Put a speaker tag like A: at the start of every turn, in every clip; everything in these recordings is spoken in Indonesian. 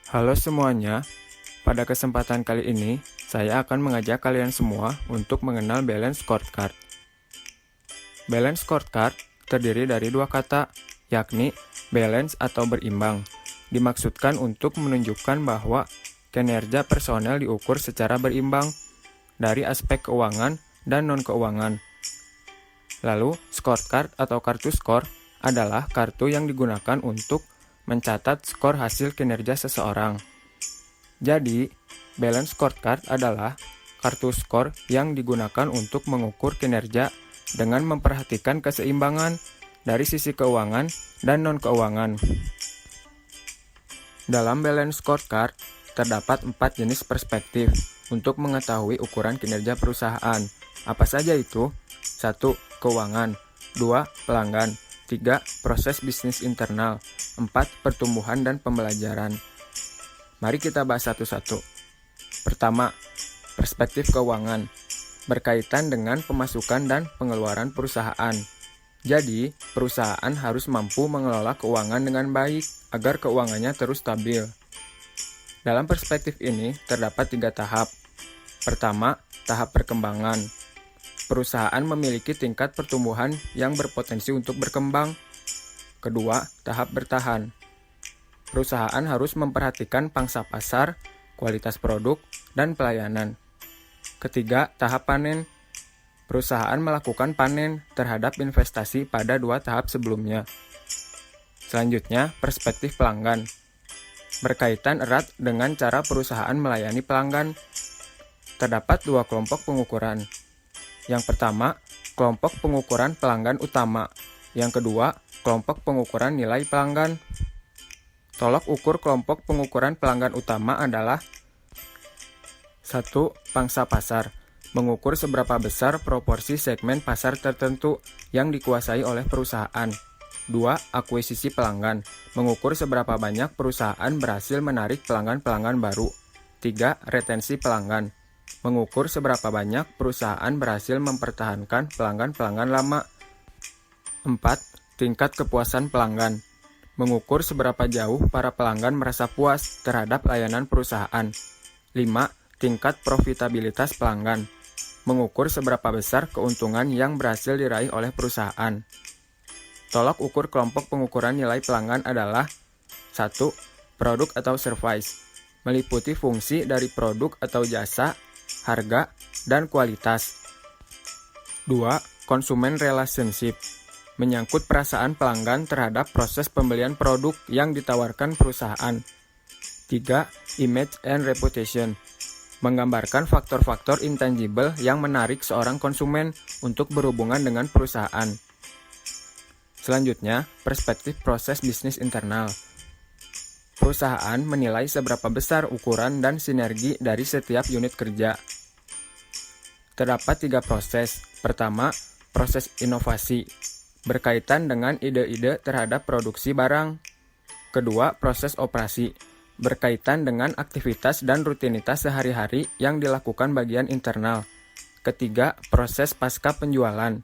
A: Halo semuanya, pada kesempatan kali ini saya akan mengajak kalian semua untuk mengenal balance scorecard. Balance scorecard terdiri dari dua kata, yakni balance atau berimbang. Dimaksudkan untuk menunjukkan bahwa kinerja personel diukur secara berimbang dari aspek keuangan dan non-keuangan. Lalu, scorecard atau kartu skor adalah kartu yang digunakan untuk mencatat skor hasil kinerja seseorang. Jadi, balance scorecard adalah kartu skor yang digunakan untuk mengukur kinerja dengan memperhatikan keseimbangan dari sisi keuangan dan non-keuangan. Dalam balance scorecard, terdapat 4 jenis perspektif untuk mengetahui ukuran kinerja perusahaan. Apa saja itu? 1. Keuangan. 2. Pelanggan. 3. Proses bisnis internal. 4. Pertumbuhan dan pembelajaran. Mari kita bahas satu-satu. Pertama, perspektif keuangan. Berkaitan dengan pemasukan dan pengeluaran perusahaan. Jadi, perusahaan harus mampu mengelola keuangan dengan baik agar keuangannya terus stabil. Dalam perspektif ini, terdapat 3 tahap. Pertama, tahap perkembangan. Perusahaan memiliki tingkat pertumbuhan yang berpotensi untuk berkembang. Kedua, tahap bertahan. Perusahaan harus memperhatikan pangsa pasar, kualitas produk, dan pelayanan. Ketiga, tahap panen. Perusahaan melakukan panen terhadap investasi pada 2 tahap sebelumnya. Selanjutnya, perspektif pelanggan. Berkaitan erat dengan cara perusahaan melayani pelanggan. Terdapat 2 kelompok pengukuran. Yang pertama, kelompok pengukuran pelanggan utama. Yang kedua, kelompok pengukuran nilai pelanggan. Tolok ukur kelompok pengukuran pelanggan utama adalah 1. Pangsa pasar. Mengukur seberapa besar proporsi segmen pasar tertentu yang dikuasai oleh perusahaan. 2. Akuisisi pelanggan. Mengukur seberapa banyak perusahaan berhasil menarik pelanggan-pelanggan baru. 3. Retensi pelanggan. Mengukur seberapa banyak perusahaan berhasil mempertahankan pelanggan-pelanggan lama. 4. Tingkat kepuasan pelanggan. Mengukur seberapa jauh para pelanggan merasa puas terhadap layanan perusahaan. 5. Tingkat profitabilitas pelanggan. Mengukur seberapa besar keuntungan yang berhasil diraih oleh perusahaan. Tolak ukur kelompok pengukuran nilai pelanggan adalah 1. Produk atau service. Meliputi fungsi dari produk atau jasa, harga, dan kualitas. 2. Consumer relationship. Menyangkut perasaan pelanggan terhadap proses pembelian produk yang ditawarkan perusahaan. 3. Image and reputation. Menggambarkan faktor-faktor intangible yang menarik seorang konsumen untuk berhubungan dengan perusahaan. Selanjutnya, perspektif proses bisnis internal. Perusahaan menilai seberapa besar ukuran dan sinergi dari setiap unit kerja. Terdapat 3 proses. Pertama, proses inovasi. Berkaitan dengan ide-ide terhadap produksi barang. Kedua, proses operasi. Berkaitan dengan aktivitas dan rutinitas sehari-hari yang dilakukan bagian internal. Ketiga, proses pasca penjualan.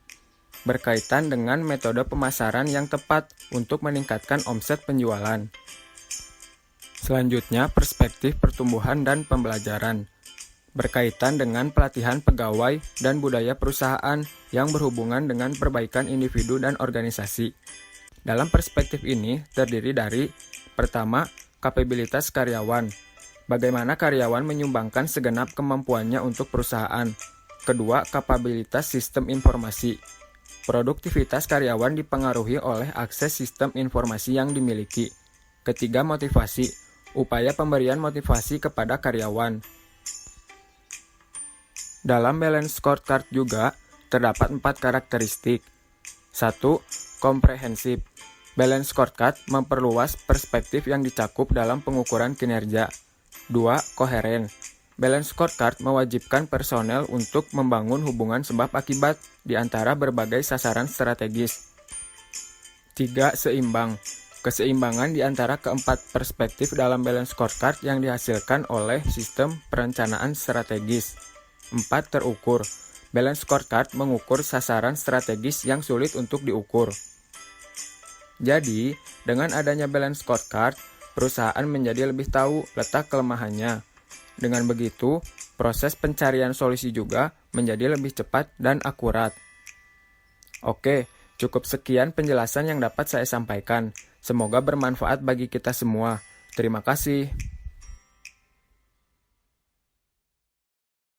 A: Berkaitan dengan metode pemasaran yang tepat untuk meningkatkan omset penjualan. Selanjutnya, perspektif pertumbuhan dan pembelajaran. Berkaitan dengan pelatihan pegawai dan budaya perusahaan yang berhubungan dengan perbaikan individu dan organisasi. Dalam perspektif ini terdiri dari pertama, kapabilitas karyawan. Bagaimana karyawan menyumbangkan segenap kemampuannya untuk perusahaan. Kedua, kapabilitas sistem informasi. Produktivitas karyawan dipengaruhi oleh akses sistem informasi yang dimiliki. Ketiga, motivasi. Upaya pemberian motivasi kepada karyawan. Dalam balance scorecard juga terdapat 4 karakteristik. 1. Komprehensif. Balance scorecard memperluas perspektif yang dicakup dalam pengukuran kinerja. 2. Koheren. Balance scorecard mewajibkan personel untuk membangun hubungan sebab akibat di antara berbagai sasaran strategis. 3. Seimbang. Keseimbangan di antara keempat perspektif dalam balance scorecard yang dihasilkan oleh sistem perencanaan strategis. 4. Terukur. Balance scorecard mengukur sasaran strategis yang sulit untuk diukur. Jadi, dengan adanya balance scorecard, perusahaan menjadi lebih tahu letak kelemahannya. Dengan begitu, proses pencarian solusi juga menjadi lebih cepat dan akurat. Oke, cukup sekian penjelasan yang dapat saya sampaikan. Semoga bermanfaat bagi kita semua. Terima kasih.